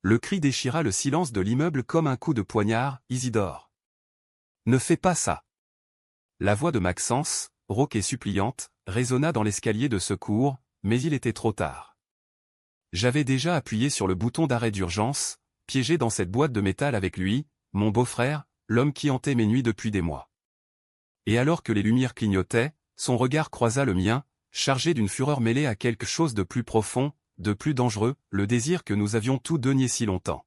Le cri déchira le silence de l'immeuble comme un coup de poignard. « Isidore! Ne fais pas ça !» La voix de Maxence, rauque et suppliante, résonna dans l'escalier de secours, mais il était trop tard. J'avais déjà appuyé sur le bouton d'arrêt d'urgence, piégé dans cette boîte de métal avec lui, mon beau-frère, l'homme qui hantait mes nuits depuis des mois. Et alors que les lumières clignotaient, son regard croisa le mien, chargé d'une fureur mêlée à quelque chose de plus profond, de plus dangereux, le désir que nous avions tous deux nié si longtemps.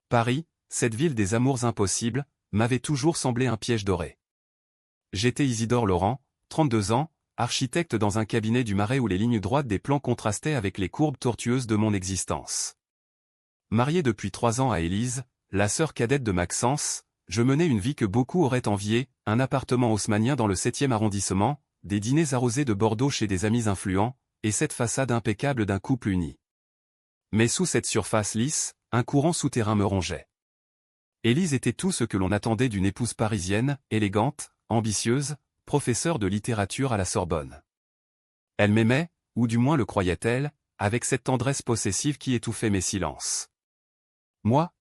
Paris, cette ville des amours impossibles, m'avait toujours semblé un piège doré. J'étais Isidore Laurent, 32 ans, architecte dans un cabinet du Marais où les lignes droites des plans contrastaient avec les courbes tortueuses de mon existence. Marié depuis 3 ans à Élise, la sœur cadette de Maxence, je menais une vie que beaucoup auraient enviée, un appartement haussmannien dans le 7e arrondissement, des dîners arrosés de Bordeaux chez des amis influents, et cette façade impeccable d'un couple uni. Mais sous cette surface lisse, un courant souterrain me rongeait. Élise était tout ce que l'on attendait d'une épouse parisienne, élégante, ambitieuse, professeure de littérature à la Sorbonne. Elle m'aimait, ou du moins le croyait-elle, avec cette tendresse possessive qui étouffait mes silences. Moi,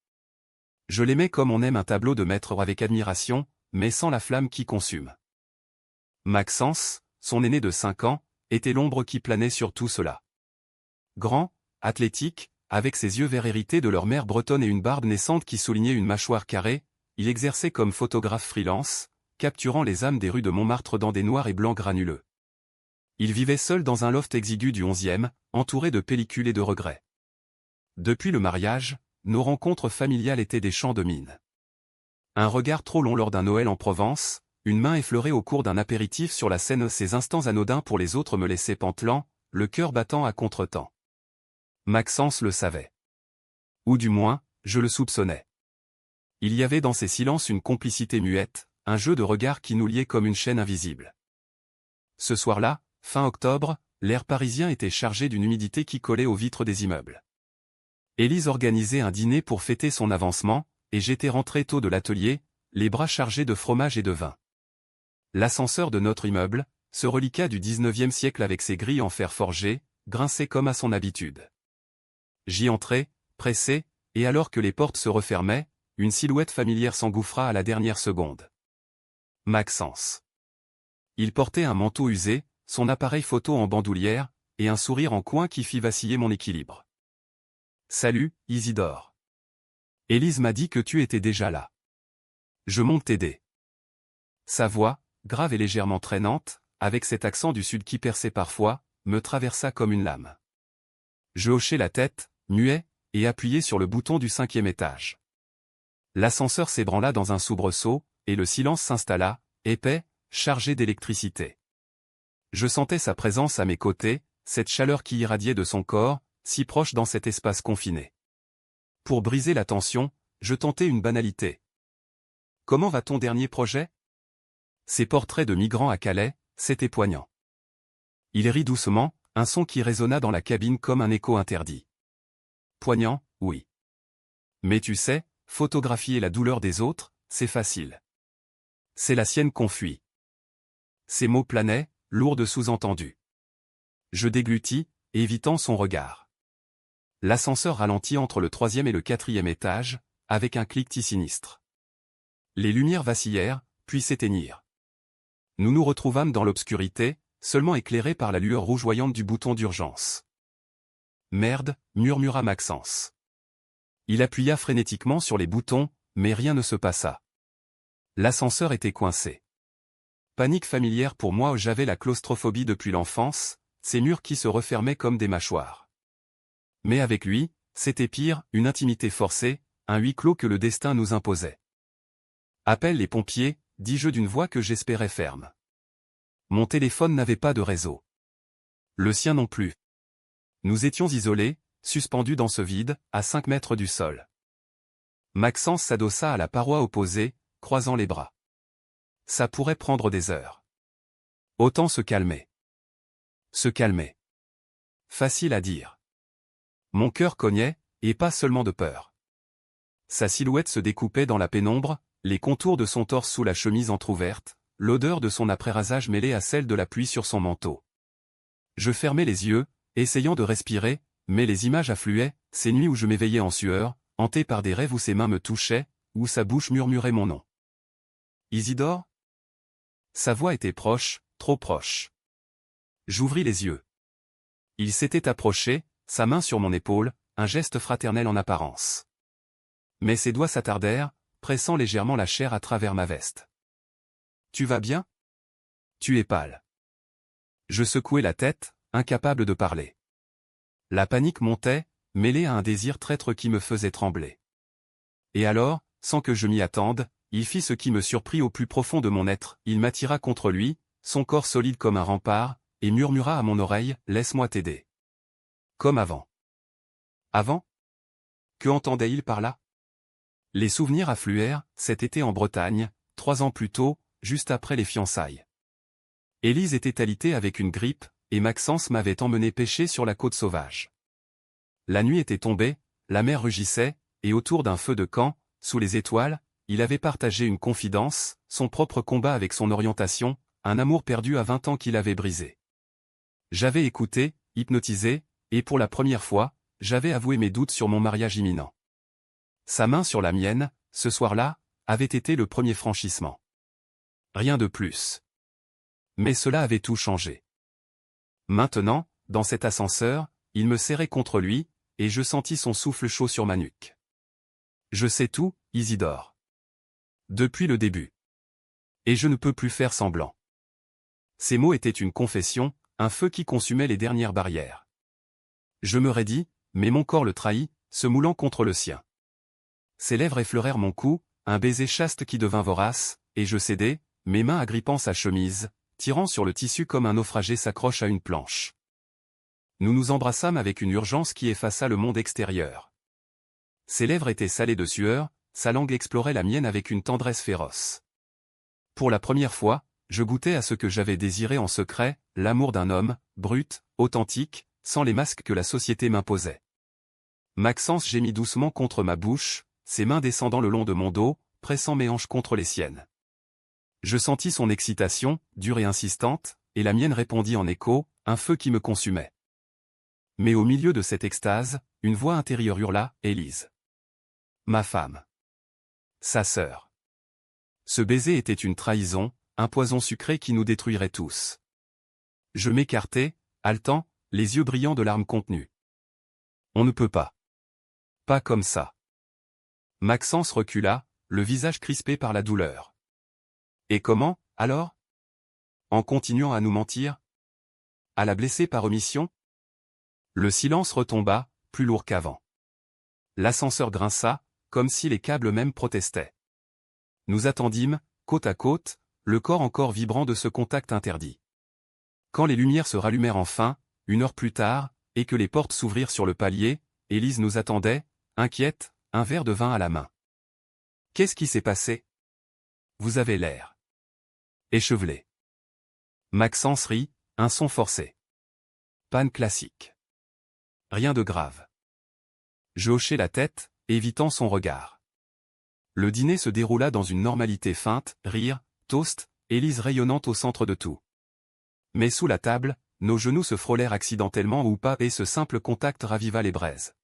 je l'aimais comme on aime un tableau de maître avec admiration, mais sans la flamme qui consume. Maxence, son aîné de 5 ans, était l'ombre qui planait sur tout cela. Grand, athlétique, avec ses yeux verts hérités de leur mère bretonne et une barbe naissante qui soulignait une mâchoire carrée, il exerçait comme photographe freelance, capturant les âmes des rues de Montmartre dans des noirs et blancs granuleux. Il vivait seul dans un loft exigu du 11e, entouré de pellicules et de regrets. Depuis le mariage, nos rencontres familiales étaient des champs de mine. Un regard trop long lors d'un Noël en Provence, une main effleurée au cours d'un apéritif sur la scène, ces instants anodins pour les autres me laissaient pantelant, le cœur battant à contretemps. Maxence le savait. Ou du moins, je le soupçonnais. Il y avait dans ces silences une complicité muette, un jeu de regards qui nous liait comme une chaîne invisible. Ce soir-là, fin octobre, l'air parisien était chargé d'une humidité qui collait aux vitres des immeubles. Élise organisait un dîner pour fêter son avancement, et j'étais rentré tôt de l'atelier, les bras chargés de fromage et de vin. L'ascenseur de notre immeuble, ce reliquat du 19e siècle avec ses grilles en fer forgé, grinçait comme à son habitude. J'y entrai, pressé, et alors que les portes se refermaient, une silhouette familière s'engouffra à la dernière seconde. Maxence. Il portait un manteau usé, son appareil photo en bandoulière, et un sourire en coin qui fit vaciller mon équilibre. « Salut, Isidore. Élise m'a dit que tu étais déjà là. Je monte t'aider. » Sa voix, grave et légèrement traînante, avec cet accent du sud qui perçait parfois, me traversa comme une lame. Je hochai la tête, muet, et appuyai sur le bouton du 5e étage. L'ascenseur s'ébranla dans un soubresaut, et le silence s'installa, épais, chargé d'électricité. Je sentais sa présence à mes côtés, cette chaleur qui irradiait de son corps, si proche dans cet espace confiné. Pour briser la tension, je tentai une banalité. « Comment va ton dernier projet ?» Ces portraits de migrants à Calais, c'était poignant. Il rit doucement, un son qui résonna dans la cabine comme un écho interdit. Poignant, oui. Mais tu sais, photographier la douleur des autres, c'est facile. C'est la sienne qu'on fuit. Ces mots planaient, lourds de sous-entendus. Je déglutis, évitant son regard. L'ascenseur ralentit entre le 3e et le 4e étage, avec un cliquetis sinistre. Les lumières vacillèrent, puis s'éteignirent. Nous nous retrouvâmes dans l'obscurité, seulement éclairés par la lueur rougeoyante du bouton d'urgence. « Merde » murmura Maxence. Il appuya frénétiquement sur les boutons, mais rien ne se passa. L'ascenseur était coincé. Panique familière pour moi, j'avais la claustrophobie depuis l'enfance, ces murs qui se refermaient comme des mâchoires. Mais avec lui, c'était pire, une intimité forcée, un huis clos que le destin nous imposait. « Appelle les pompiers », dis-je d'une voix que j'espérais ferme. Mon téléphone n'avait pas de réseau. Le sien non plus. Nous étions isolés, suspendus dans ce vide, à 5 mètres du sol. Maxence s'adossa à la paroi opposée, croisant les bras. Ça pourrait prendre des heures. Autant se calmer. Se calmer. Facile à dire. Mon cœur cognait, et pas seulement de peur. Sa silhouette se découpait dans la pénombre, les contours de son torse sous la chemise entr'ouverte, l'odeur de son après-rasage mêlée à celle de la pluie sur son manteau. Je fermai les yeux, essayant de respirer, mais les images affluaient, ces nuits où je m'éveillais en sueur, hanté par des rêves où ses mains me touchaient, où sa bouche murmurait mon nom. Isidore? Sa voix était proche, trop proche. J'ouvris les yeux. Il s'était approché, sa main sur mon épaule, un geste fraternel en apparence. Mais ses doigts s'attardèrent, pressant légèrement la chair à travers ma veste. Tu vas bien? Tu es pâle. Je secouai la tête, incapable de parler. La panique montait, mêlée à un désir traître qui me faisait trembler. Et alors, sans que je m'y attende, il fit ce qui me surprit au plus profond de mon être, il m'attira contre lui, son corps solide comme un rempart, et murmura à mon oreille, « Laisse-moi t'aider. » Comme avant. Avant? Que entendait-il par là? Les souvenirs affluèrent, cet été en Bretagne, 3 ans plus tôt, juste après les fiançailles. Élise était alitée avec une grippe, et Maxence m'avait emmené pêcher sur la côte sauvage. La nuit était tombée, la mer rugissait, et autour d'un feu de camp, sous les étoiles, il avait partagé une confidence, son propre combat avec son orientation, un amour perdu à 20 ans qu'il avait brisé. J'avais écouté, hypnotisé, et pour la première fois, j'avais avoué mes doutes sur mon mariage imminent. Sa main sur la mienne, ce soir-là, avait été le premier franchissement. Rien de plus. Mais cela avait tout changé. Maintenant, dans cet ascenseur, il me serrait contre lui, et je sentis son souffle chaud sur ma nuque. Je sais tout, Isidore. Depuis le début. Et je ne peux plus faire semblant. Ces mots étaient une confession, un feu qui consumait les dernières barrières. Je me raidis, mais mon corps le trahit, se moulant contre le sien. Ses lèvres effleurèrent mon cou, un baiser chaste qui devint vorace, et je cédai, mes mains agrippant sa chemise, tirant sur le tissu comme un naufragé s'accroche à une planche. Nous nous embrassâmes avec une urgence qui effaça le monde extérieur. Ses lèvres étaient salées de sueur, sa langue explorait la mienne avec une tendresse féroce. Pour la première fois, je goûtais à ce que j'avais désiré en secret, l'amour d'un homme, brut, authentique, sans les masques que la société m'imposait. Maxence gémit doucement contre ma bouche, ses mains descendant le long de mon dos, pressant mes hanches contre les siennes. Je sentis son excitation, dure et insistante, et la mienne répondit en écho, un feu qui me consumait. Mais au milieu de cette extase, une voix intérieure hurla, « Élise. Ma femme. Sa sœur. » Ce baiser était une trahison, un poison sucré qui nous détruirait tous. Je m'écartai, haletant, les yeux brillants de larmes contenues. On ne peut pas. Pas comme ça. Maxence recula, le visage crispé par la douleur. Et comment, alors? En continuant à nous mentir? À la blesser par omission? Le silence retomba, plus lourd qu'avant. L'ascenseur grinça, comme si les câbles même protestaient. Nous attendîmes, côte à côte, le corps encore vibrant de ce contact interdit. Quand les lumières se rallumèrent enfin, 1 heure plus tard, et que les portes s'ouvrirent sur le palier, Élise nous attendait, inquiète, un verre de vin à la main. « Qu'est-ce qui s'est passé? Vous avez l'air échevelé. » Maxence rit, un son forcé. Panne classique. Rien de grave. Je hochai la tête, évitant son regard. Le dîner se déroula dans une normalité feinte, rire, toast, Élise rayonnante au centre de tout. Mais sous la table, nos genoux se frôlèrent accidentellement ou pas et ce simple contact raviva les braises.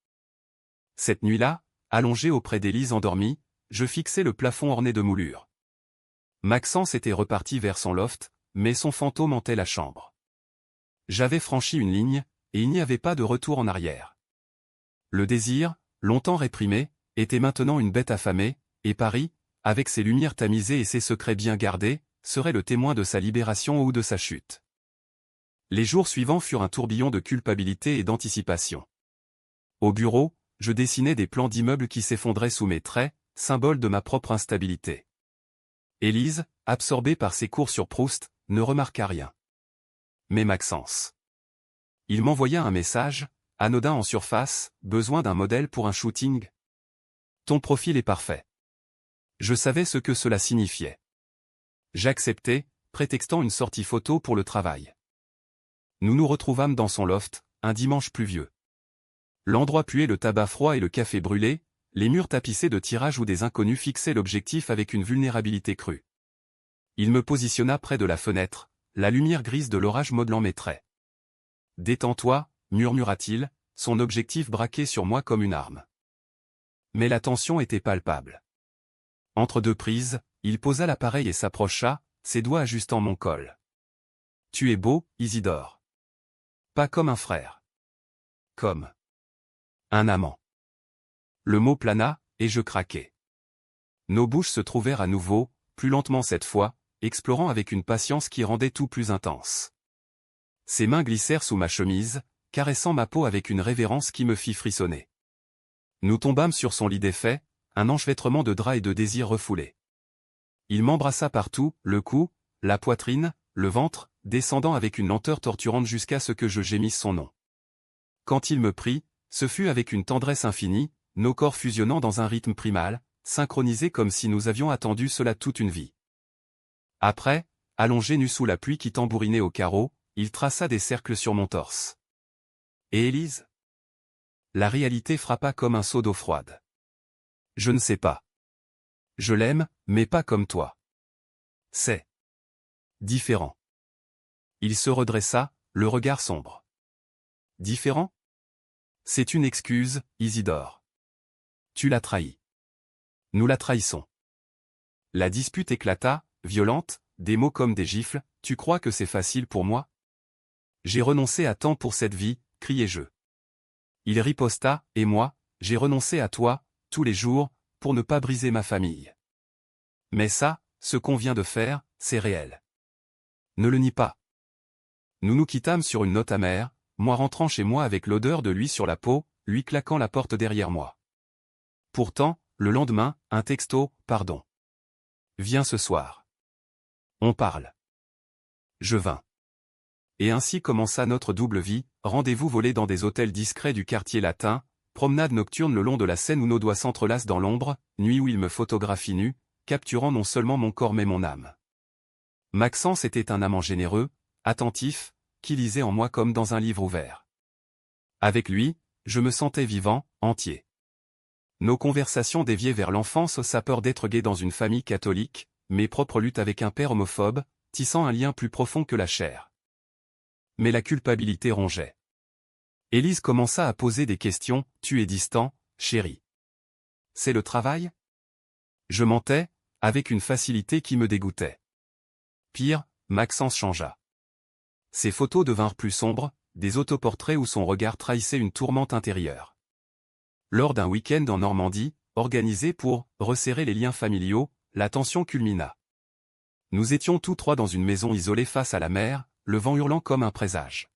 Cette nuit-là, allongé auprès d'Élise endormie, je fixais le plafond orné de moulures. Maxence était reparti vers son loft, mais son fantôme hantait la chambre. J'avais franchi une ligne, et il n'y avait pas de retour en arrière. Le désir, longtemps réprimé, était maintenant une bête affamée, et Paris, avec ses lumières tamisées et ses secrets bien gardés, serait le témoin de sa libération ou de sa chute. Les jours suivants furent un tourbillon de culpabilité et d'anticipation. Au bureau, je dessinais des plans d'immeubles qui s'effondraient sous mes traits, symbole de ma propre instabilité. Élise, absorbée par ses cours sur Proust, ne remarqua rien. Mais Maxence. Il m'envoya un message, anodin en surface, besoin d'un modèle pour un shooting. Ton profil est parfait. Je savais ce que cela signifiait. J'acceptai, prétextant une sortie photo pour le travail. Nous nous retrouvâmes dans son loft, un dimanche pluvieux. L'endroit puait le tabac froid et le café brûlé, les murs tapissés de tirages où des inconnus fixaient l'objectif avec une vulnérabilité crue. Il me positionna près de la fenêtre, la lumière grise de l'orage modelant mes traits. « Détends-toi » murmura-t-il, son objectif braqué sur moi comme une arme. Mais la tension était palpable. Entre deux prises, il posa l'appareil et s'approcha, ses doigts ajustant mon col. « Tu es beau, Isidore. Pas comme un frère. Comme un amant. » Le mot plana, et je craquai. Nos bouches se trouvèrent à nouveau, plus lentement cette fois, explorant avec une patience qui rendait tout plus intense. Ses mains glissèrent sous ma chemise, caressant ma peau avec une révérence qui me fit frissonner. Nous tombâmes sur son lit défait, un enchevêtrement de draps et de désirs refoulés. Il m'embrassa partout, le cou, la poitrine, le ventre, descendant avec une lenteur torturante jusqu'à ce que je gémisse son nom. Quand il me prit, ce fut avec une tendresse infinie, nos corps fusionnant dans un rythme primal, synchronisés comme si nous avions attendu cela toute une vie. Après, allongé nu sous la pluie qui tambourinait au carreau, il traça des cercles sur mon torse. Et Élise ? La réalité frappa comme un seau d'eau froide. Je ne sais pas. Je l'aime, mais pas comme toi. C'est différent. Il se redressa, le regard sombre. Différent ? C'est une excuse, Isidore. Tu l'as trahi. Nous la trahissons. La dispute éclata, violente, des mots comme des gifles. Tu crois que c'est facile pour moi ? J'ai renoncé à tant pour cette vie, criai-je. Il riposta, et moi, j'ai renoncé à toi, tous les jours, pour ne pas briser ma famille. Mais ça, ce qu'on vient de faire, c'est réel. Ne le nie pas. Nous nous quittâmes sur une note amère, moi rentrant chez moi avec l'odeur de lui sur la peau, lui claquant la porte derrière moi. Pourtant, le lendemain, un texto, pardon. Viens ce soir. On parle. Je vins. Et ainsi commença notre double vie, rendez-vous volés dans des hôtels discrets du quartier latin, promenade nocturne le long de la Seine où nos doigts s'entrelacent dans l'ombre, nuit où il me photographie nu, capturant non seulement mon corps mais mon âme. Maxence était un amant généreux, attentif, qui lisait en moi comme dans un livre ouvert. Avec lui, je me sentais vivant, entier. Nos conversations déviaient vers l'enfance, sa peur d'être gay dans une famille catholique, mes propres luttes avec un père homophobe, tissant un lien plus profond que la chair. Mais la culpabilité rongeait. Élise commença à poser des questions. Tu es distant, chérie. C'est le travail ? Je mentais, avec une facilité qui me dégoûtait. Pire, Maxence changea. Ses photos devinrent plus sombres, des autoportraits où son regard trahissait une tourmente intérieure. Lors d'un week-end en Normandie, organisé pour resserrer les liens familiaux, la tension culmina. Nous étions tous trois dans une maison isolée face à la mer, le vent hurlant comme un présage.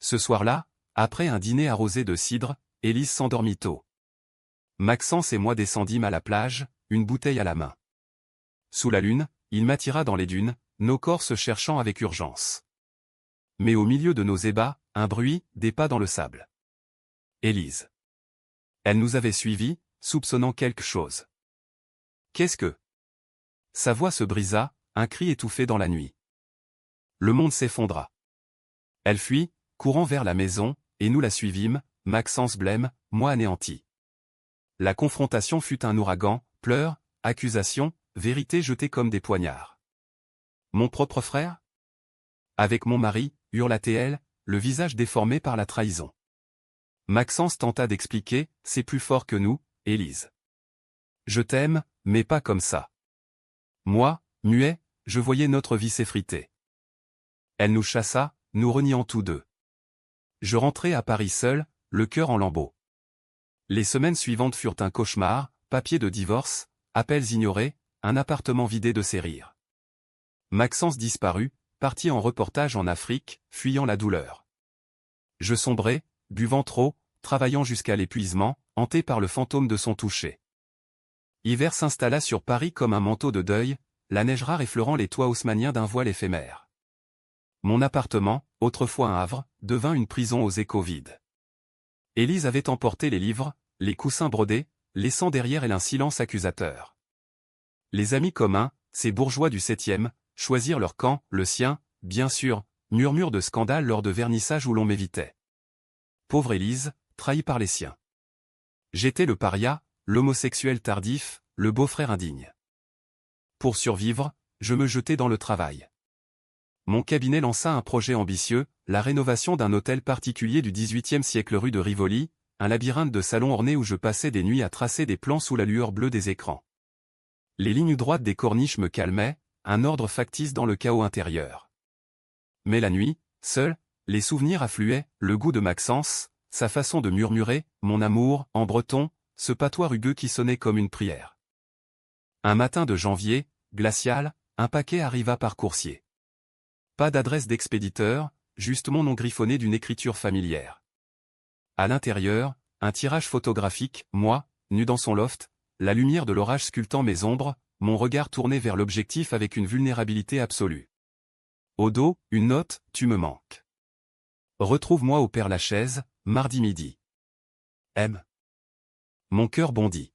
Ce soir-là, après un dîner arrosé de cidre, Élise s'endormit tôt. Maxence et moi descendîmes à la plage, une bouteille à la main. Sous la lune, il m'attira dans les dunes, nos corps se cherchant avec urgence. Mais au milieu de nos ébats, un bruit, des pas dans le sable. Élise. Elle nous avait suivis, soupçonnant quelque chose. Qu'est-ce que ? Sa voix se brisa, un cri étouffé dans la nuit. Le monde s'effondra. Elle fuit, courant vers la maison, et nous la suivîmes, Maxence blême, moi anéanti. La confrontation fut un ouragan, pleurs, accusations, vérités jetées comme des poignards. Mon propre frère ? Avec mon mari, hurla-t-elle, le visage déformé par la trahison. Maxence tenta d'expliquer, c'est plus fort que nous, Élise. Je t'aime, mais pas comme ça. Moi, muet, je voyais notre vie s'effriter. Elle nous chassa, nous reniant tous deux. Je rentrai à Paris seul, le cœur en lambeaux. Les semaines suivantes furent un cauchemar, papier de divorce, appels ignorés, un appartement vidé de ses rires. Maxence disparut, parti en reportage en Afrique, fuyant la douleur. Je sombrai, buvant trop, travaillant jusqu'à l'épuisement, hanté par le fantôme de son toucher. Hiver s'installa sur Paris comme un manteau de deuil, la neige rare effleurant les toits haussmanniens d'un voile éphémère. Mon appartement, autrefois un havre, devint une prison aux échos vides. Élise avait emporté les livres, les coussins brodés, laissant derrière elle un silence accusateur. Les amis communs, ces bourgeois du 7e, choisirent leur camp, le sien, bien sûr, murmure de scandale lors de vernissages où l'on m'évitait. Pauvre Élise, trahie par les siens. J'étais le paria, l'homosexuel tardif, le beau-frère indigne. Pour survivre, je me jetai dans le travail. mon cabinet lança un projet ambitieux, la rénovation d'un hôtel particulier du XVIIIe siècle rue de Rivoli, un labyrinthe de salons ornés où je passais des nuits à tracer des plans sous la lueur bleue des écrans. Les lignes droites des corniches me calmaient, un ordre factice dans le chaos intérieur. Mais la nuit, seul, les souvenirs affluaient, le goût de Maxence, sa façon de murmurer, mon amour, en breton, ce patois rugueux qui sonnait comme une prière. Un matin de janvier, glacial, un paquet arriva par coursier. Pas d'adresse d'expéditeur, juste mon nom griffonné d'une écriture familière. À l'intérieur, un tirage photographique, moi, nu dans son loft, la lumière de l'orage sculptant mes ombres, mon regard tourné vers l'objectif avec une vulnérabilité absolue. Au dos, une note, tu me manques. Retrouve-moi au Père-Lachaise, mardi midi. M. Mon cœur bondit.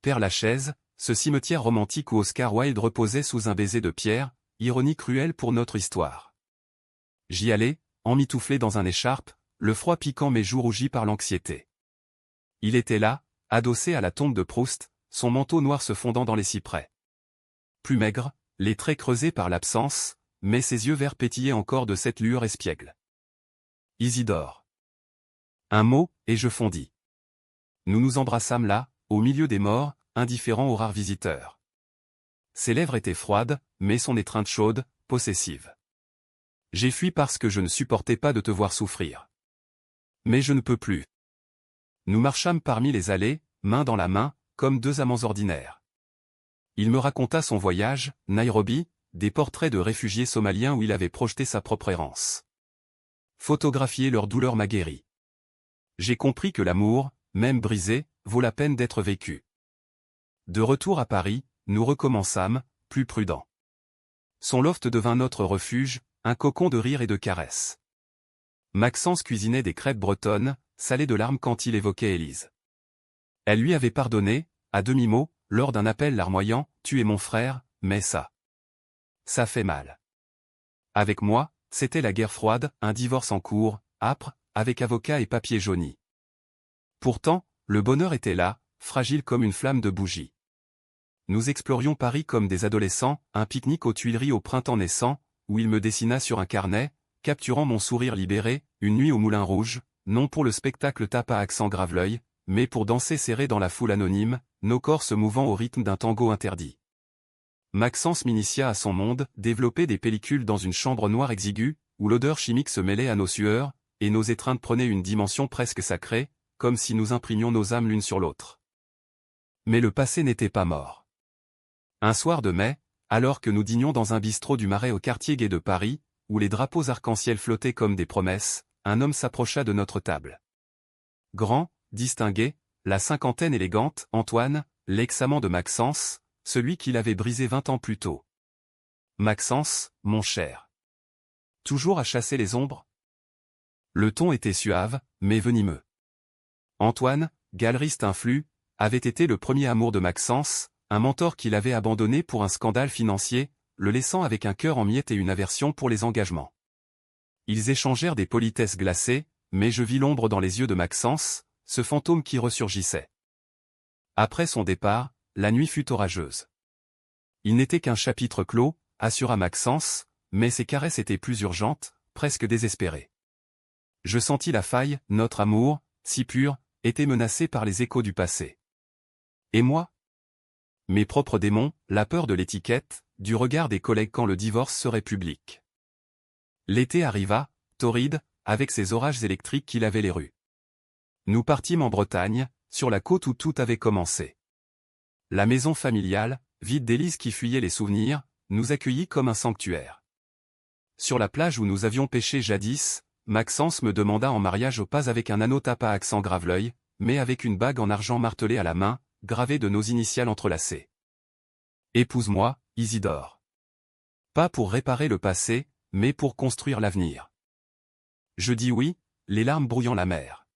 Père-Lachaise, ce cimetière romantique où Oscar Wilde reposait sous un baiser de pierre, ironie cruelle pour notre histoire. J'y allais, emmitouflé dans un écharpe, le froid piquant mes joues rougies par l'anxiété. Il était là, adossé à la tombe de Proust, son manteau noir se fondant dans les cyprès. Plus maigre, les traits creusés par l'absence, mais ses yeux verts pétillaient encore de cette lueur espiègle. Isidore. Un mot, et je fondis. Nous nous embrassâmes là, au milieu des morts, indifférents aux rares visiteurs. Ses lèvres étaient froides, mais son étreinte chaude, possessive. J'ai fui parce que je ne supportais pas de te voir souffrir. Mais je ne peux plus. Nous marchâmes parmi les allées, main dans la main, comme deux amants ordinaires. Il me raconta son voyage, Nairobi, des portraits de réfugiés somaliens où il avait projeté sa propre errance. Photographier leur douleur m'a guéri. J'ai compris que l'amour, même brisé, vaut la peine d'être vécu. De retour à Paris, nous recommençâmes, plus prudents. Son loft devint notre refuge, un cocon de rire et de caresses. Maxence cuisinait des crêpes bretonnes, salées de larmes quand il évoquait Élise. Elle lui avait pardonné, à demi-mot, lors d'un appel larmoyant, « Tu es mon frère, mais ça fait mal. » Avec moi, c'était la guerre froide, un divorce en cours, âpre, avec avocat et papier jauni. Pourtant, le bonheur était là, fragile comme une flamme de bougie. Nous explorions Paris comme des adolescents, un pique-nique aux Tuileries au printemps naissant, où il me dessina sur un carnet, capturant mon sourire libéré, une nuit au Moulin Rouge, non pour le spectacle tape à accent grave-l'œil, mais pour danser serré dans la foule anonyme, nos corps se mouvant au rythme d'un tango interdit. Maxence m'initia à son monde, développait des pellicules dans une chambre noire exiguë, où l'odeur chimique se mêlait à nos sueurs, et nos étreintes prenaient une dimension presque sacrée, comme si nous imprimions nos âmes l'une sur l'autre. Mais le passé n'était pas mort. Un soir de mai, alors que nous dînions dans un bistrot du Marais au quartier gai de Paris, où les drapeaux arc-en-ciel flottaient comme des promesses, un homme s'approcha de notre table. Grand, distingué, la cinquantaine élégante, Antoine, l'ex-amant de Maxence, celui qui l'avait brisé 20 ans plus tôt. Maxence, mon cher. Toujours à chasser les ombres? Le ton était suave, mais venimeux. Antoine, galeriste influ, avait été le premier amour de Maxence, un mentor qu'il avait abandonné pour un scandale financier, le laissant avec un cœur en miettes et une aversion pour les engagements. Ils échangèrent des politesses glacées, mais je vis l'ombre dans les yeux de Maxence, ce fantôme qui ressurgissait. Après son départ, la nuit fut orageuse. Il n'était qu'un chapitre clos, assura Maxence, mais ses caresses étaient plus urgentes, presque désespérées. Je sentis la faille, notre amour, si pur, était menacé par les échos du passé. Et moi? Mes propres démons, la peur de l'étiquette, du regard des collègues quand le divorce serait public. L'été arriva, torride, avec ses orages électriques qui lavaient les rues. Nous partîmes en Bretagne, sur la côte où tout avait commencé. La maison familiale, vide d'Élise qui fuyait les souvenirs, nous accueillit comme un sanctuaire. Sur la plage où nous avions pêché jadis, Maxence me demanda en mariage pas avec un anneau tape à accent grave-l'œil, mais avec une bague en argent martelée à la main, gravée de nos initiales entrelacées. Épouse-moi, Isidore. Pas pour réparer le passé, mais pour construire l'avenir. Je dis oui, les larmes brouillant la mer.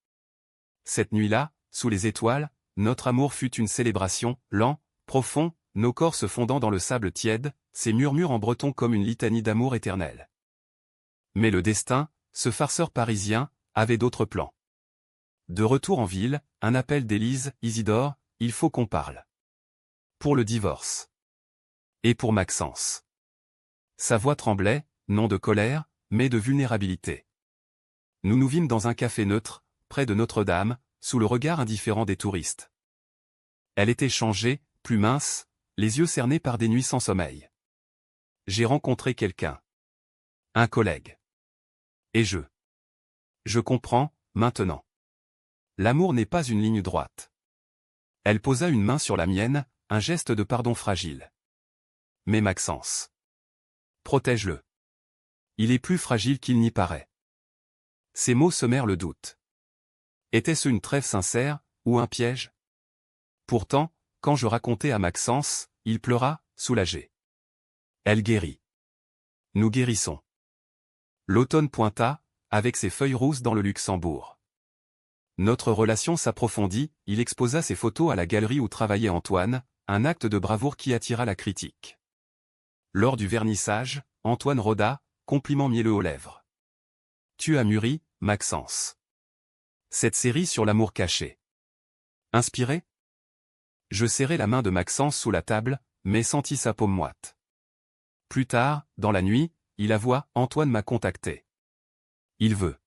Cette nuit-là, sous les étoiles, notre amour fut une célébration, lent, profond, nos corps se fondant dans le sable tiède, ces murmures en breton comme une litanie d'amour éternel. Mais le destin, ce farceur parisien, avait d'autres plans. De retour en ville, un appel d'Élise, Isidore, il faut qu'on parle. Pour le divorce. Et pour Maxence. Sa voix tremblait, non de colère, mais de vulnérabilité. Nous nous vîmes dans un café neutre, près de Notre-Dame, sous le regard indifférent des touristes. Elle était changée, plus mince, les yeux cernés par des nuits sans sommeil. J'ai rencontré quelqu'un. Un collègue. Et je comprends, maintenant. L'amour n'est pas une ligne droite. Elle posa une main sur la mienne, un geste de pardon fragile. Mais Maxence. Protège-le. Il est plus fragile qu'il n'y paraît. Ces mots semèrent le doute. Était-ce une trêve sincère, ou un piège? Pourtant, quand je racontai à Maxence, il pleura, soulagé. Elle guérit. Nous guérissons. L'automne pointa, avec ses feuilles rousses dans le Luxembourg. Notre relation s'approfondit, il exposa ses photos à la galerie où travaillait Antoine, un acte de bravoure qui attira la critique. Lors du vernissage, Antoine rôda, compliment mielleux aux lèvres. Tu as mûri, Maxence. Cette série sur l'amour caché. Inspiré? Je serrai la main de Maxence sous la table, mais sentis sa paume moite. Plus tard, dans la nuit, il avoua, Antoine m'a contacté. Il veut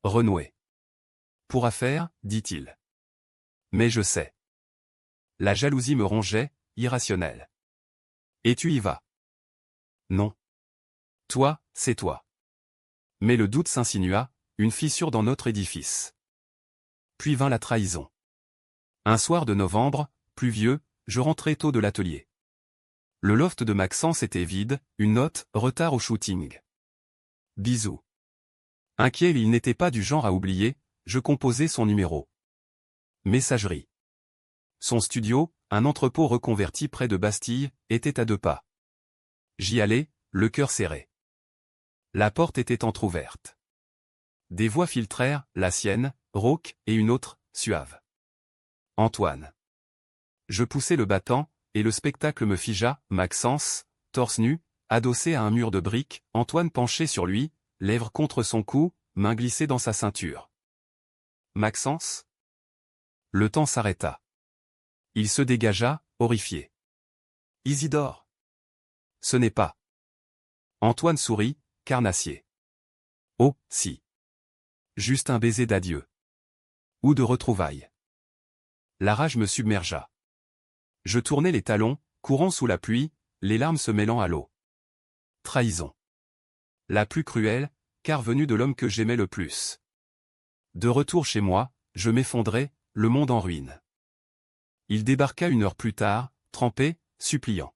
renouer. Pour affaire, dit-il. Mais je sais. La jalousie me rongeait, irrationnelle. Et tu y vas? Non. Toi, c'est toi. Mais le doute s'insinua, une fissure dans notre édifice. Puis vint la trahison. Un soir de novembre, pluvieux, je rentrais tôt de l'atelier. Le loft de Maxence était vide, une note, retard au shooting. Bisous. Inquiet, il n'était pas du genre à oublier, je composais son numéro. Messagerie. Son studio, un entrepôt reconverti près de Bastille, était à 2 pas. J'y allais, le cœur serré. La porte était entr'ouverte. Des voix filtrèrent, la sienne, rauque, et une autre, suave. Antoine. Je poussai le battant, et le spectacle me figea, Maxence, torse nu, adossé à un mur de briques, Antoine penché sur lui, lèvres contre son cou, main glissée dans sa ceinture. Maxence? Le temps s'arrêta. Il se dégagea, horrifié. Isidore. Ce n'est pas. Antoine sourit, carnassier. Oh, si. Juste un baiser d'adieu. Ou de retrouvailles. La rage me submergea. Je tournai les talons, courant sous la pluie, les larmes se mêlant à l'eau. Trahison. La plus cruelle, car venue de l'homme que j'aimais le plus. De retour chez moi, je m'effondrais, le monde en ruine. Il débarqua 1 heure plus tard, trempé, suppliant.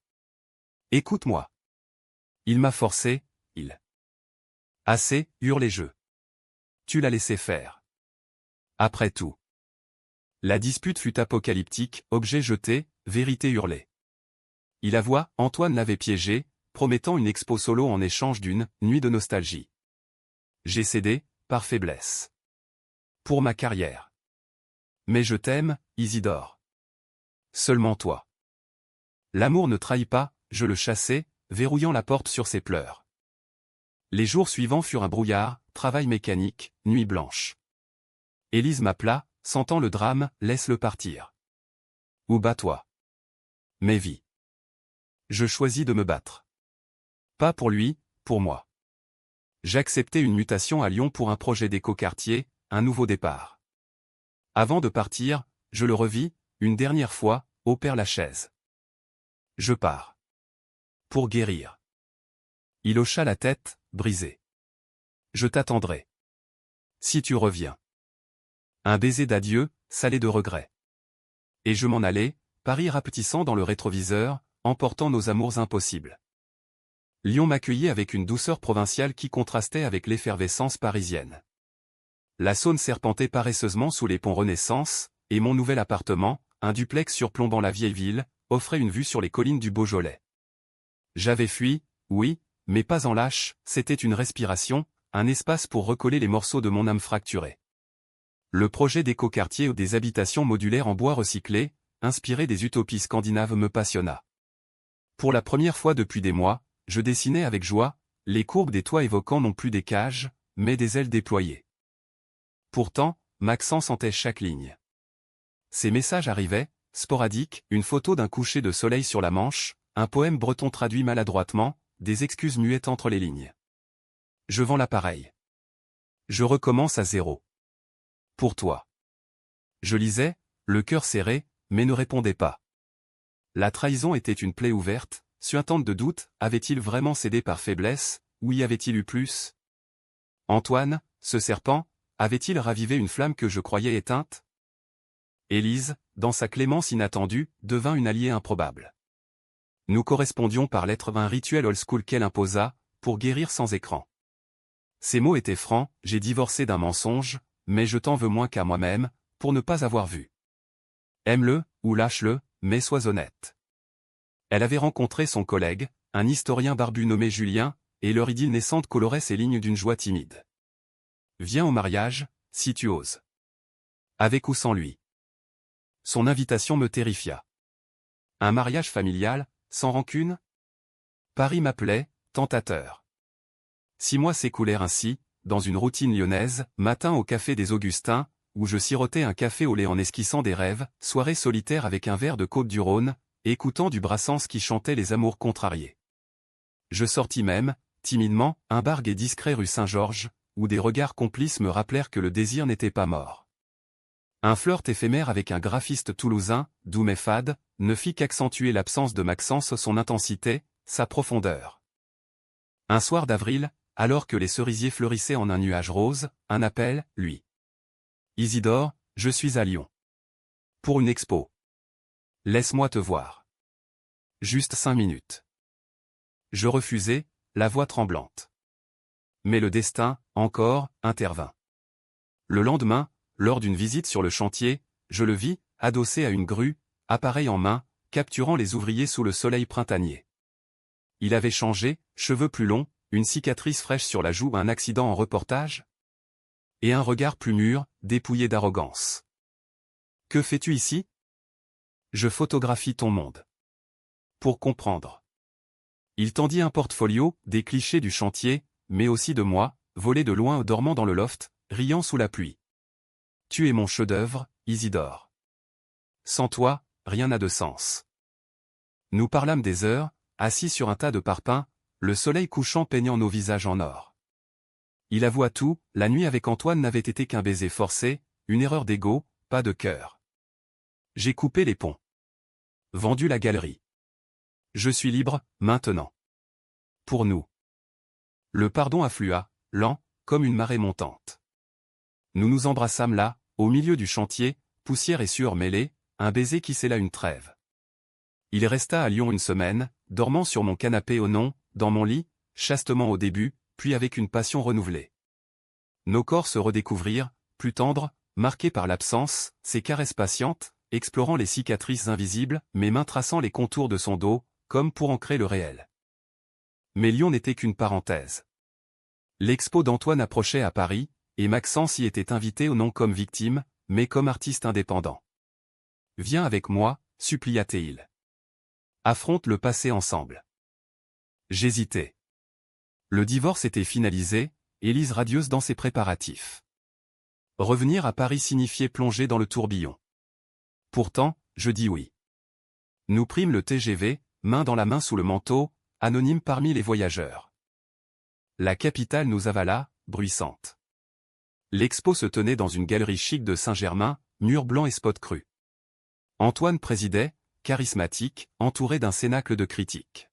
Écoute-moi. Il m'a forcé, il. Assez, hurlai-je. Tu l'as laissé faire. Après tout. La dispute fut apocalyptique, objet jeté, vérité hurlée. Il avoua, Antoine l'avait piégé, promettant une expo solo en échange d'une nuit de nostalgie. J'ai cédé, par faiblesse. Pour ma carrière. Mais je t'aime, Isidore. Seulement toi. L'amour ne trahit pas, je le chassai, verrouillant la porte sur ses pleurs. Les jours suivants furent un brouillard, travail mécanique, nuit blanche. Élise m'appela, sentant le drame, laisse-le partir. Ou bats-toi. Mais vis. Je choisis de me battre. Pas pour lui, pour moi. J'acceptais une mutation à Lyon pour un projet d'éco-quartier, un nouveau départ. Avant de partir, je le revis, une dernière fois, au Père-Lachaise. Je pars. Pour guérir. Il hocha la tête, brisé. Je t'attendrai. Si tu reviens. Un baiser d'adieu, salé de regret. Et je m'en allai, Paris rapetissant dans le rétroviseur, emportant nos amours impossibles. Lyon m'accueillit avec une douceur provinciale qui contrastait avec l'effervescence parisienne. La Saône serpentait paresseusement sous les ponts Renaissance, et mon nouvel appartement, un duplex surplombant la vieille ville, offrait une vue sur les collines du Beaujolais. J'avais fui, oui, mais pas en lâche, c'était une respiration, un espace pour recoller les morceaux de mon âme fracturée. Le projet d'éco-quartier ou des habitations modulaires en bois recyclé, inspiré des utopies scandinaves me passionna. Pour la première fois depuis des mois, je dessinais avec joie, les courbes des toits évoquant non plus des cages, mais des ailes déployées. Pourtant, Maxence sentait chaque ligne. Ces messages arrivaient, sporadiques, une photo d'un coucher de soleil sur la Manche, un poème breton traduit maladroitement, des excuses muettes entre les lignes. Je vends l'appareil. Je recommence à zéro. Pour toi. Je lisais, le cœur serré, mais ne répondais pas. La trahison était une plaie ouverte, suintante de doute, avait-il vraiment cédé par faiblesse, ou y avait-il eu plus? Antoine, ce serpent, avait-il ravivé une flamme que je croyais éteinte? Élise, dans sa clémence inattendue, devint une alliée improbable. Nous correspondions par lettre un rituel old school qu'elle imposa, pour guérir sans écran. Ces mots étaient francs, j'ai divorcé d'un mensonge, mais je t'en veux moins qu'à moi-même, pour ne pas avoir vu. Aime-le, ou lâche-le, mais sois honnête. Elle avait rencontré son collègue, un historien barbu nommé Julien, et leur idylle naissante colorait ses lignes d'une joie timide. Viens au mariage, si tu oses. Avec ou sans lui. Son invitation me terrifia. Un mariage familial, sans rancune? Paris m'appelait, tentateur. 6 mois s'écoulèrent ainsi, dans une routine lyonnaise, matin au café des Augustins, où je sirotais un café au lait en esquissant des rêves, soirée solitaire avec un verre de Côte-du-Rhône, écoutant du Brassens qui chantait les amours contrariés. Je sortis même, timidement, un bar gai discret rue Saint-Georges, où des regards complices me rappelèrent que le désir n'était pas mort. Un flirt éphémère avec un graphiste toulousain, doux mais fade, ne fit qu'accentuer l'absence de Maxence, son intensité, sa profondeur. Un soir d'avril, alors que les cerisiers fleurissaient en un nuage rose, un appel, lui. Isidore, je suis à Lyon. Pour une expo. Laisse-moi te voir. Juste 5 minutes. Je refusai, la voix tremblante. Mais le destin, encore, intervint. Le lendemain, lors d'une visite sur le chantier, je le vis, adossé à une grue, appareil en main, capturant les ouvriers sous le soleil printanier. Il avait changé, cheveux plus longs, une cicatrice fraîche sur la joue, un accident en reportage? Et un regard plus mûr, dépouillé d'arrogance. Que fais-tu ici? Je photographie ton monde. Pour comprendre. Il tendit un portfolio, des clichés du chantier, mais aussi de moi, volé de loin dormant dans le loft, riant sous la pluie. Tu es mon chef-d'œuvre, Isidore. Sans toi, rien n'a de sens. Nous parlâmes des heures, assis sur un tas de parpaings, le soleil couchant peignant nos visages en or. Il avoua tout, la nuit avec Antoine n'avait été qu'un baiser forcé, une erreur d'ego, pas de cœur. J'ai coupé les ponts. Vendu la galerie. Je suis libre, maintenant. Pour nous. Le pardon afflua, lent, comme une marée montante. Nous nous embrassâmes là, au milieu du chantier, poussière et sueur mêlées, un baiser qui scella une trêve. Il resta à Lyon une semaine, dormant sur mon canapé au non, dans mon lit, chastement au début, puis avec une passion renouvelée. Nos corps se redécouvrirent, plus tendres, marqués par l'absence, ses caresses patientes, explorant les cicatrices invisibles, mes mains traçant les contours de son dos, comme pour ancrer le réel. Mais Lyon n'était qu'une parenthèse. L'expo d'Antoine approchait à Paris, et Maxence y était invité non comme victime, mais comme artiste indépendant. Viens avec moi, supplia-t-il. Affronte le passé ensemble. J'hésitais. Le divorce était finalisé, Élise radieuse dans ses préparatifs. Revenir à Paris signifiait plonger dans le tourbillon. Pourtant, je dis oui. Nous prîmes le TGV, main dans la main sous le manteau, anonyme parmi les voyageurs. La capitale nous avala, bruissante. L'expo se tenait dans une galerie chic de Saint-Germain, mur blanc et spot cru. Antoine présidait, charismatique, entouré d'un cénacle de critiques.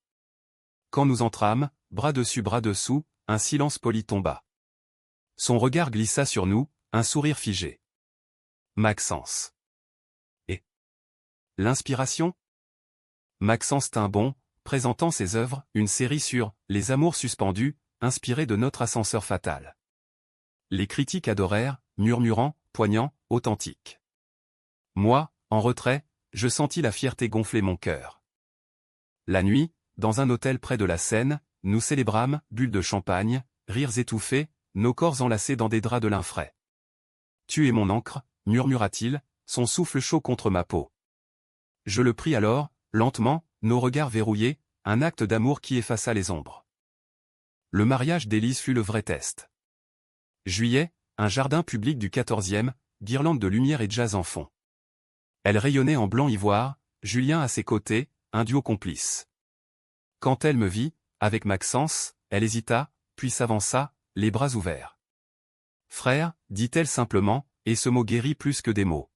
Quand nous entrâmes, bras dessus bras dessous, un silence poli tomba. Son regard glissa sur nous, un sourire figé. Maxence. Et l'inspiration? Maxence tint bon, présentant ses œuvres, une série sur « Les amours suspendus », inspirée de notre ascenseur fatal. Les critiques adorèrent, murmurant, poignant, authentique. Moi, en retrait, je sentis la fierté gonfler mon cœur. La nuit, dans un hôtel près de la Seine, nous célébrâmes, bulles de champagne, rires étouffés, nos corps enlacés dans des draps de lin frais. Tu es mon encre, murmura-t-il, son souffle chaud contre ma peau. Je le pris alors, lentement, nos regards verrouillés, un acte d'amour qui effaça les ombres. Le mariage d'Élise fut le vrai test. Juillet, un jardin public du 14e, guirlande de lumière et jazz en fond. Elle rayonnait en blanc ivoire, Julien à ses côtés, un duo complice. Quand elle me vit, avec Maxence, elle hésita, puis s'avança, les bras ouverts. Frère, dit-elle simplement, et ce mot guérit plus que des mots.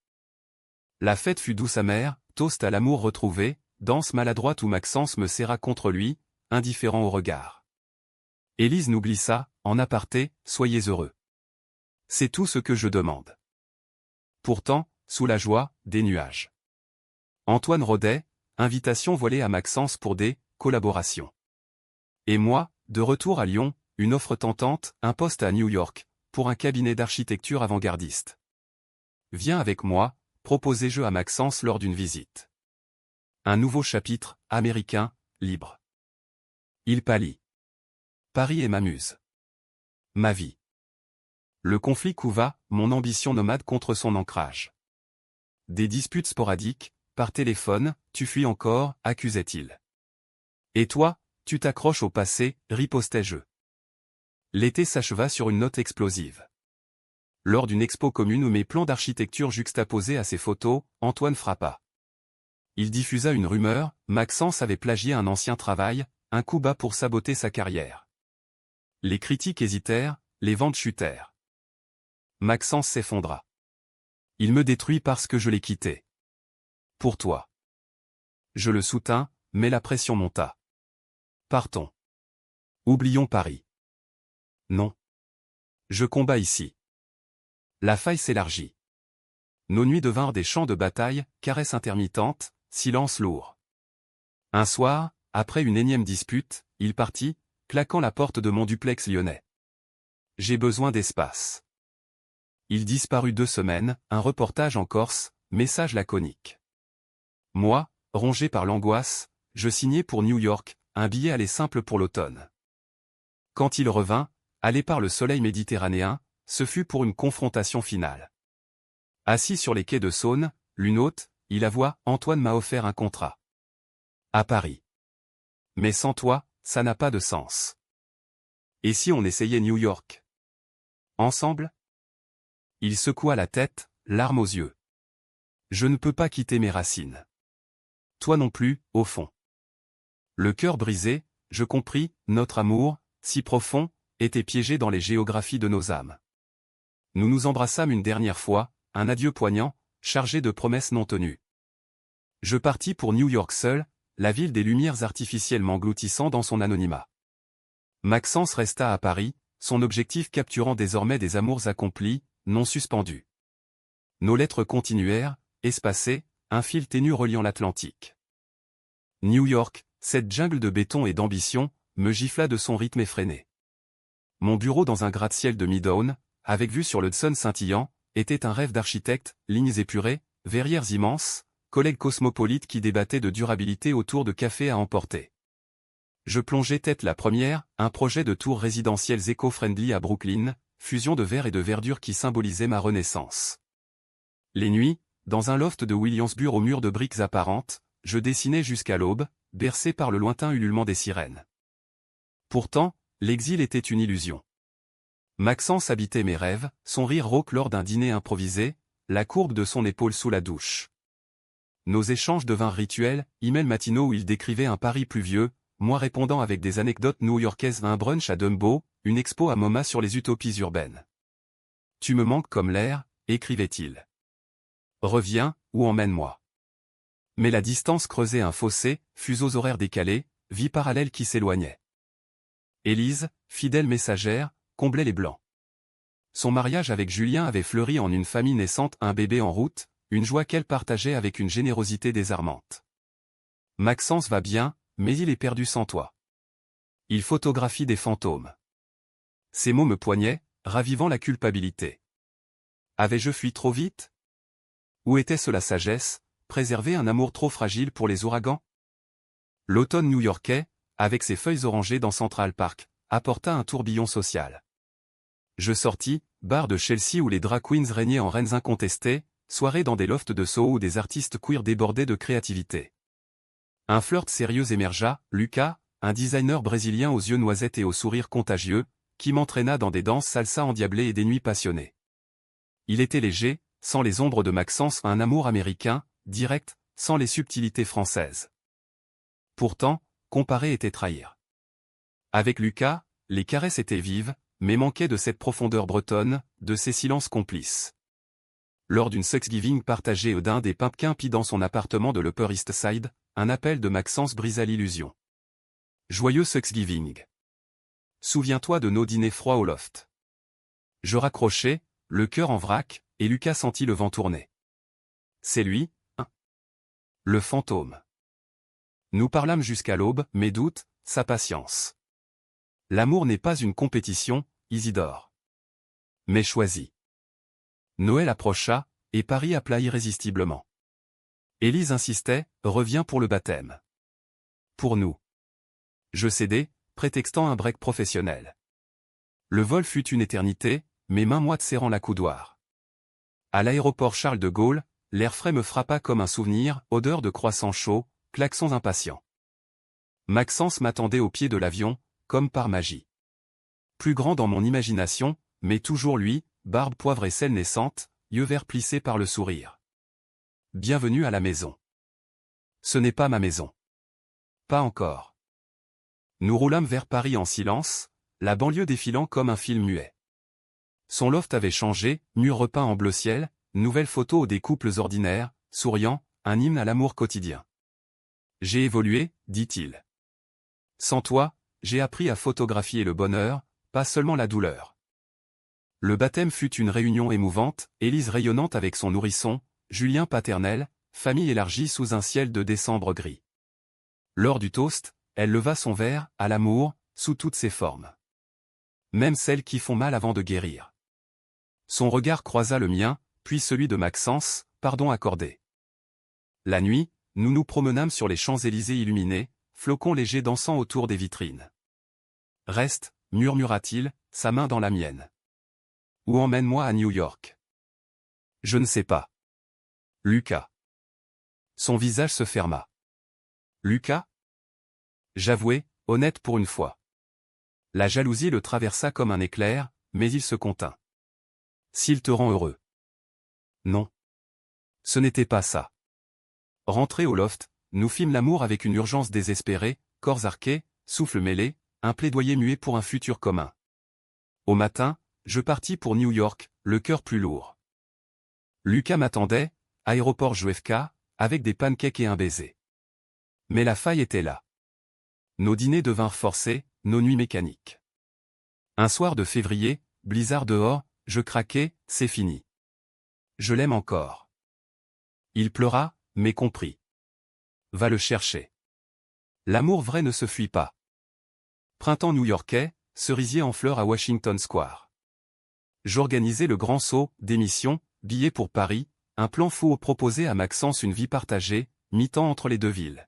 La fête fut douce amère, toast à l'amour retrouvé, danse maladroite où Maxence me serra contre lui, indifférent au regard. Élise nous glissa, en aparté, soyez heureux. C'est tout ce que je demande. Pourtant, sous la joie, des nuages. Antoine rôdait, invitation voilée à Maxence pour des collaborations. Et moi, de retour à Lyon, une offre tentante, un poste à New York, pour un cabinet d'architecture avant-gardiste. Viens avec moi, proposai-je à Maxence lors d'une visite. Un nouveau chapitre, américain, libre. Il pâlit. Paris est ma muse. Ma vie. Le conflit couva, mon ambition nomade contre son ancrage. Des disputes sporadiques, par téléphone, tu fuis encore, accusait-il. Et toi, tu t'accroches au passé, ripostai-je. L'été s'acheva sur une note explosive. Lors d'une expo commune où mes plans d'architecture juxtaposés à ses photos, Antoine frappa. Il diffusa une rumeur, Maxence avait plagié un ancien travail, un coup bas pour saboter sa carrière. Les critiques hésitèrent, les ventes chutèrent. Maxence s'effondra. Il me détruit parce que je l'ai quitté. Pour toi. Je le soutins, mais la pression monta. Partons. Oublions Paris. Non. Je combats ici. La faille s'élargit. Nos nuits devinrent des champs de bataille, caresses intermittentes, silence lourd. Un soir, après une énième dispute, il partit, claquant la porte de mon duplex lyonnais. J'ai besoin d'espace. Il disparut 2 semaines, un reportage en Corse, message laconique. Moi, rongé par l'angoisse, je signai pour New York, un billet aller simple pour l'automne. Quand il revint, allé par le soleil méditerranéen, ce fut pour une confrontation finale. Assis sur les quais de Saône, lune haute, il avoua, Antoine m'a offert un contrat. À Paris. Mais sans toi, ça n'a pas de sens. Et si on essayait New York? Ensemble? Il secoua la tête, larmes aux yeux. Je ne peux pas quitter mes racines. Toi non plus, au fond. Le cœur brisé, je compris, notre amour, si profond, était piégé dans les géographies de nos âmes. Nous nous embrassâmes une dernière fois, un adieu poignant, chargé de promesses non tenues. Je partis pour New York seul, la ville des lumières artificielles m'engloutissant dans son anonymat. Maxence resta à Paris, son objectif capturant désormais des amours accomplis, non suspendus. Nos lettres continuèrent, espacées, un fil ténu reliant l'Atlantique. New York, cette jungle de béton et d'ambition, me gifla de son rythme effréné. Mon bureau dans un gratte-ciel de Midtown, avec vue sur le Hudson scintillant, était un rêve d'architecte, lignes épurées, verrières immenses, collègues cosmopolites qui débattaient de durabilité autour de cafés à emporter. Je plongeais tête la première, un projet de tours résidentielles éco-friendly à Brooklyn, fusion de verre et de verdure qui symbolisait ma renaissance. Les nuits, dans un loft de Williamsburg aux murs de briques apparentes, je dessinais jusqu'à l'aube, bercé par le lointain ululement des sirènes. Pourtant, l'exil était une illusion. Maxence habitait mes rêves, son rire rauque lors d'un dîner improvisé, la courbe de son épaule sous la douche. Nos échanges devinrent rituels, emails matinaux où il décrivait un Paris pluvieux, moi répondant avec des anecdotes new-yorkaises, un brunch à Dumbo, une expo à MoMA sur les utopies urbaines. Tu me manques comme l'air, écrivait-il. Reviens, ou emmène-moi. Mais la distance creusait un fossé, fuseaux horaires décalés, vie parallèle qui s'éloignait. Élise, fidèle messagère, comblait les blancs. Son mariage avec Julien avait fleuri en une famille naissante, un bébé en route, une joie qu'elle partageait avec une générosité désarmante. Maxence va bien, mais il est perdu sans toi. Il photographie des fantômes. Ces mots me poignaient, ravivant la culpabilité. Avais-je fui trop vite? Où était-ce la sagesse, préserver un amour trop fragile pour les ouragans? L'automne new-yorkais, avec ses feuilles orangées dans Central Park, apporta un tourbillon social. Je sortis, bar de Chelsea où les drag queens régnaient en reines incontestées, soirée dans des lofts de Soho où des artistes queer débordaient de créativité. Un flirt sérieux émergea, Lucas, un designer brésilien aux yeux noisettes et au sourire contagieux, qui m'entraîna dans des danses salsa endiablées et des nuits passionnées. Il était léger, sans les ombres de Maxence, un amour américain, direct, sans les subtilités françaises. Pourtant, comparer était trahir. Avec Lucas, les caresses étaient vives, mais manquaient de cette profondeur bretonne, de ces silences complices. Lors d'une Thanksgiving partagée au d'un des Pimpkin dans son appartement de l'Upper East Side, un appel de Maxence brisa l'illusion. Joyeux Thanksgiving. Souviens-toi de nos dîners froids au loft. Je raccrochai, le cœur en vrac, et Lucas sentit le vent tourner. C'est lui, hein? Le fantôme. Nous parlâmes jusqu'à l'aube, mes doutes, sa patience. L'amour n'est pas une compétition, Isidore. Mais choisi. Noël approcha, et Paris appela irrésistiblement. Élise insistait, reviens pour le baptême. Pour nous. Je cédai, prétextant un break professionnel. Le vol fut une éternité, mes mains moites serrant la coudoir. À l'aéroport Charles de Gaulle, l'air frais me frappa comme un souvenir, odeur de croissants chauds, klaxons impatients. Maxence m'attendait au pied de l'avion, comme par magie. Plus grand dans mon imagination, mais toujours lui, barbe poivre et sel naissante, yeux verts plissés par le sourire. Bienvenue à la maison. Ce n'est pas ma maison. Pas encore. Nous roulâmes vers Paris en silence, la banlieue défilant comme un film muet. Son loft avait changé, mur repeint en bleu ciel, nouvelles photos des couples ordinaires, souriants, un hymne à l'amour quotidien. J'ai évolué, dit-il. Sans toi, j'ai appris à photographier le bonheur, pas seulement la douleur. Le baptême fut une réunion émouvante, Élise rayonnante avec son nourrisson, Julien paternel, famille élargie sous un ciel de décembre gris. Lors du toast, elle leva son verre, à l'amour, sous toutes ses formes. Même celles qui font mal avant de guérir. Son regard croisa le mien, puis celui de Maxence, pardon accordé. La nuit, nous nous promenâmes sur les Champs-Élysées illuminés, flocons légers dansant autour des vitrines. Reste, murmura-t-il, sa main dans la mienne. Ou emmène-moi à New York. Je ne sais pas. Lucas. Son visage se ferma. Lucas? J'avouai, honnête pour une fois. La jalousie le traversa comme un éclair, mais il se contint. S'il te rend heureux. Non. Ce n'était pas ça. Rentrés au loft, nous fîmes l'amour avec une urgence désespérée, corps arqués, souffle mêlé, un plaidoyer muet pour un futur commun. Au matin, je partis pour New York, le cœur plus lourd. Lucas m'attendait, aéroport JFK, avec des pancakes et un baiser. Mais la faille était là. Nos dîners devinrent forcés, nos nuits mécaniques. Un soir de février, blizzard dehors, je craquai, c'est fini. Je l'aime encore. Il pleura, mais comprit. Va le chercher. L'amour vrai ne se fuit pas. Printemps new-yorkais, cerisier en fleurs à Washington Square. J'organisais le grand saut, démission, billets pour Paris, un plan fou proposé à Maxence une vie partagée, mi-temps entre les deux villes.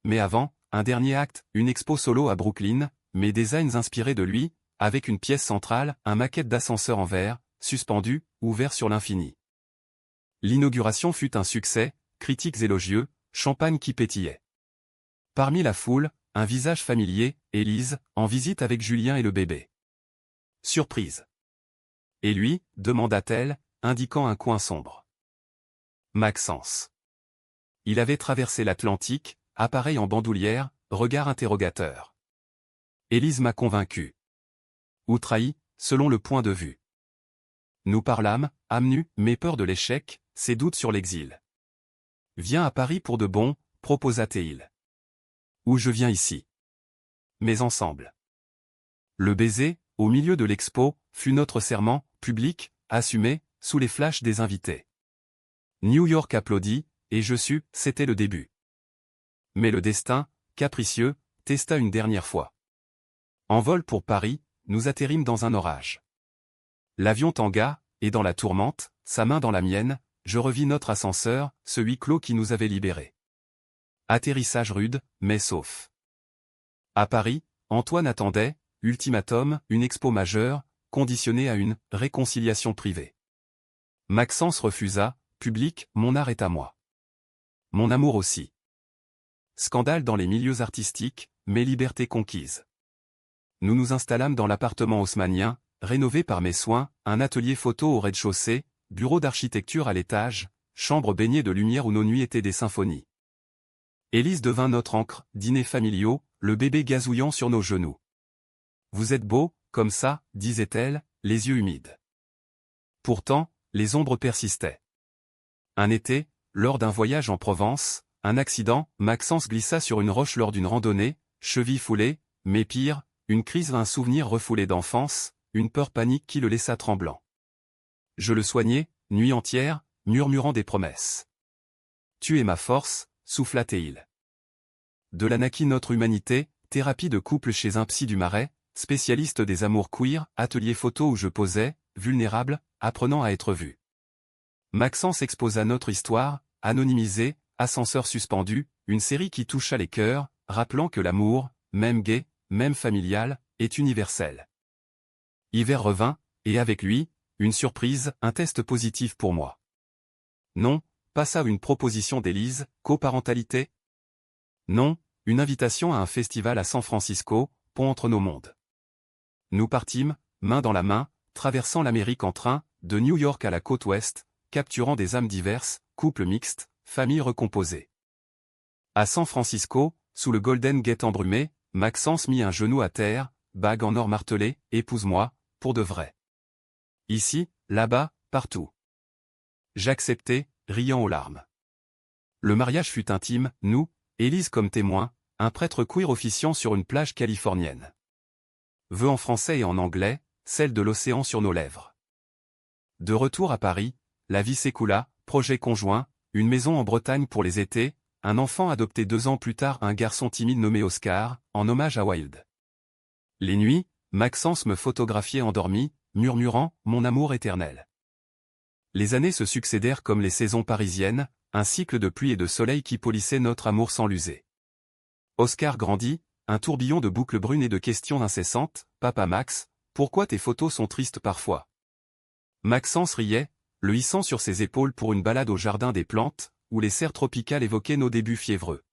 Mais avant, un dernier acte, une expo solo à Brooklyn, mes designs inspirés de lui, avec une pièce centrale, un maquette d'ascenseur en verre, suspendu, ouvert sur l'infini. L'inauguration fut un succès, critiques élogieux, champagne qui pétillait. Parmi la foule, un visage familier, Élise, en visite avec Julien et le bébé. Surprise. Et lui, demanda-t-elle, indiquant un coin sombre. Maxence. Il avait traversé l'Atlantique, appareil en bandoulière, regard interrogateur. Élise m'a convaincu. Ou trahi, selon le point de vue. Nous parlâmes, âme nue, mes peurs de l'échec, ses doutes sur l'exil. Viens à Paris pour de bon, proposa-t-il. Ou je viens ici. Mais ensemble. Le baiser, au milieu de l'expo, fut notre serment, public, assumé, sous les flashs des invités. New York applaudit, et je sus, c'était le début. Mais le destin, capricieux, testa une dernière fois. En vol pour Paris, nous atterrîmes dans un orage. L'avion tangua, et dans la tourmente, sa main dans la mienne, je revis notre ascenseur, ce huis clos qui nous avait libérés. Atterrissage rude, mais sauf. À Paris, Antoine attendait, ultimatum, une expo majeure, conditionnée à une réconciliation privée. Maxence refusa, public, mon art est à moi. Mon amour aussi. Scandale dans les milieux artistiques, mais liberté conquise. Nous nous installâmes dans l'appartement haussmannien, rénové par mes soins, un atelier photo au rez-de-chaussée, bureau d'architecture à l'étage, chambre baignée de lumière où nos nuits étaient des symphonies. Élise devint notre ancre, dîners familiaux, le bébé gazouillant sur nos genoux. Vous êtes beau, comme ça, disait-elle, les yeux humides. Pourtant, les ombres persistaient. Un été, lors d'un voyage en Provence, un accident, Maxence glissa sur une roche lors d'une randonnée, cheville foulée, mais pire, une crise un souvenir refoulé d'enfance, une peur panique qui le laissa tremblant. Je le soignai, nuit entière, murmurant des promesses. Tu es ma force, souffla-t-il. De là naquit notre humanité, thérapie de couple chez un psy du Marais, spécialiste des amours queer, atelier photo où je posais, vulnérable, apprenant à être vu. Maxence exposa notre histoire, anonymisée, ascenseur suspendu, une série qui toucha les cœurs, rappelant que l'amour, même gay, même familial, est universel. Hiver revint, et avec lui, une surprise, un test positif pour moi. Non, pas ça, une proposition d'Élise, coparentalité. Non, une invitation à un festival à San Francisco, pont entre nos mondes. Nous partîmes, main dans la main, traversant l'Amérique en train, de New York à la côte ouest, capturant des âmes diverses, couples mixtes, familles recomposées. À San Francisco, sous le Golden Gate embrumé, Maxence mit un genou à terre, bague en or martelée, épouse-moi, pour de vrai. Ici, là-bas, partout. J'acceptai, riant aux larmes. Le mariage fut intime, nous, Élise comme témoin, un prêtre queer officiant sur une plage californienne. Vœux en français et en anglais, celle de l'océan sur nos lèvres. De retour à Paris, la vie s'écoula, projet conjoint, une maison en Bretagne pour les étés, un enfant adopté 2 ans plus tard, un garçon timide nommé Oscar, en hommage à Wilde. Les nuits, Maxence me photographiait endormi, murmurant « Mon amour éternel ». Les années se succédèrent comme les saisons parisiennes, un cycle de pluie et de soleil qui polissait notre amour sans l'user. Oscar grandit, un tourbillon de boucles brunes et de questions incessantes. « Papa Max, pourquoi tes photos sont tristes parfois ?» Maxence riait, le hissant sur ses épaules pour une balade au jardin des plantes, où les serres tropicales évoquaient nos débuts fiévreux.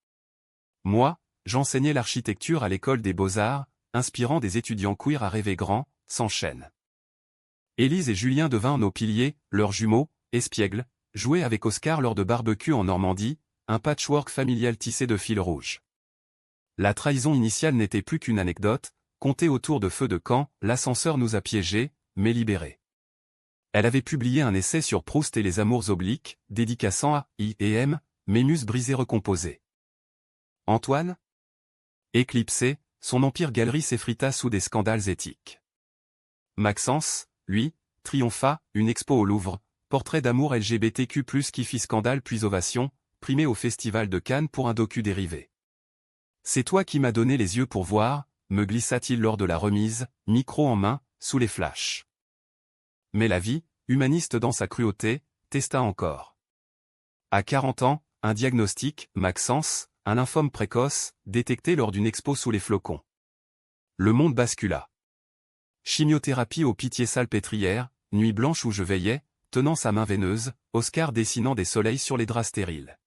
Moi, j'enseignais l'architecture à l'école des beaux-arts, inspirant des étudiants queer à rêver grand, sans chaîne. Élise et Julien devinrent nos piliers, leurs jumeaux, espiègles, jouaient avec Oscar lors de barbecue en Normandie, un patchwork familial tissé de fils rouges. La trahison initiale n'était plus qu'une anecdote, contée autour de feux de camp, l'ascenseur nous a piégés, mais libérés. Elle avait publié un essai sur Proust et les amours obliques, dédicaçant à I et M, Mémus brisé recomposé. Antoine? Éclipsé, son empire galerie s'effrita sous des scandales éthiques. Maxence, lui, triompha, une expo au Louvre, portrait d'amour LGBTQ+, qui fit scandale puis ovation, primé au Festival de Cannes pour un docu dérivé. C'est toi qui m'as donné les yeux pour voir, me glissa-t-il lors de la remise, micro en main, sous les flashs. Mais la vie, humaniste dans sa cruauté, testa encore. À 40 ans, un diagnostic, Maxence, un lymphome précoce, détecté lors d'une expo sous les flocons. Le monde bascula. Chimiothérapie aux pitiés salpêtrières, nuit blanche où je veillais, tenant sa main veineuse, Oscar dessinant des soleils sur les draps stériles.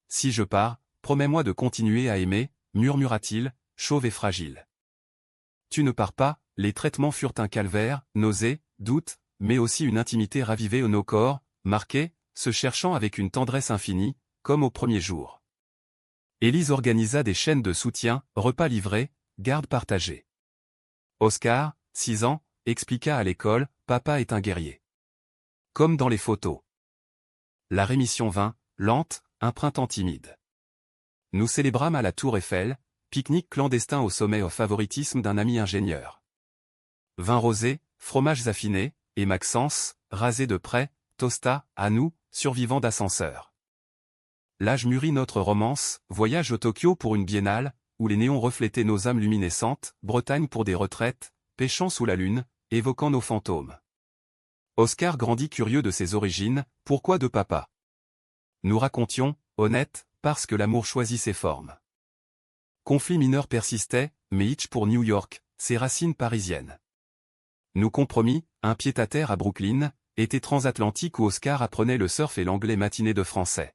Si je pars, promets-moi de continuer à aimer, murmura-t-il, chauve et fragile. Tu ne pars pas, les traitements furent un calvaire, nausées, doutes, mais aussi une intimité ravivée aux nos corps, marqués, se cherchant avec une tendresse infinie, comme au premier jour. Élise organisa des chaînes de soutien, repas livrés, garde partagée. Oscar, 6 ans, expliqua à l'école, papa est un guerrier. Comme dans les photos. La rémission vint, lente, un printemps timide. Nous célébrâmes à la Tour Eiffel, pique-nique clandestin au sommet au favoritisme d'un ami ingénieur. Vin rosé, fromages affinés, et Maxence, rasé de près, tosta, à nous, survivants d'ascenseur. L'âge mûrit notre romance, voyage au Tokyo pour une biennale, où les néons reflétaient nos âmes luminescentes, Bretagne pour des retraites, pêchant sous la lune, évoquant nos fantômes. Oscar grandit curieux de ses origines, pourquoi de papa? Nous racontions, honnête, parce que l'amour choisit ses formes. Conflit mineur persistait, mais hitch pour New York, ses racines parisiennes. Nous compromis, un pied-à-terre à Brooklyn, été transatlantique où Oscar apprenait le surf et l'anglais matiné de français.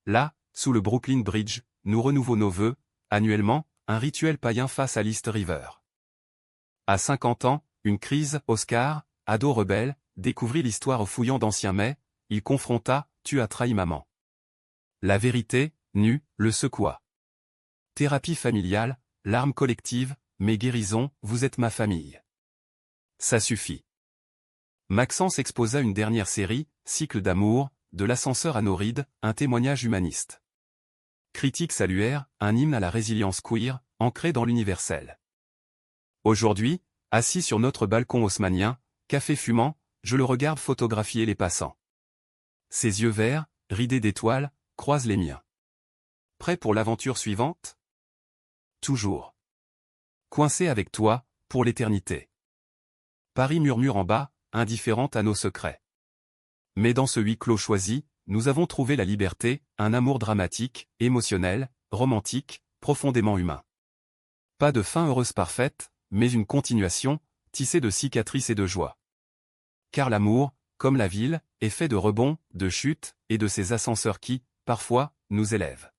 Là, sous le Brooklyn Bridge, nous renouvelons nos vœux, annuellement, un rituel païen face à l'East River. À 50 ans, une crise, Oscar, ado rebelle, découvrit l'histoire au fouillant d'anciens mets, il confronta, tu as trahi maman. La vérité, nue, le secoua. Thérapie familiale, larmes collectives, mais guérison, vous êtes ma famille. Ça suffit. Maxence exposa une dernière série, Cycle d'amour, de l'ascenseur à nos rides, un témoignage humaniste. Critiques saluaires, un hymne à la résilience queer, ancré dans l'universel. Aujourd'hui, assis sur notre balcon haussmannien, café fumant, je le regarde photographier les passants. Ses yeux verts, ridés d'étoiles, croisent les miens. Prêt pour l'aventure suivante? Toujours. Coincé avec toi, pour l'éternité. Paris murmure en bas, indifférente à nos secrets. Mais dans ce huis clos choisi, nous avons trouvé la liberté, un amour dramatique, émotionnel, romantique, profondément humain. Pas de fin heureuse parfaite, mais une continuation, tissée de cicatrices et de joie. Car l'amour, comme la ville, est fait de rebonds, de chutes, et de ces ascenseurs qui, parfois, nous élèvent.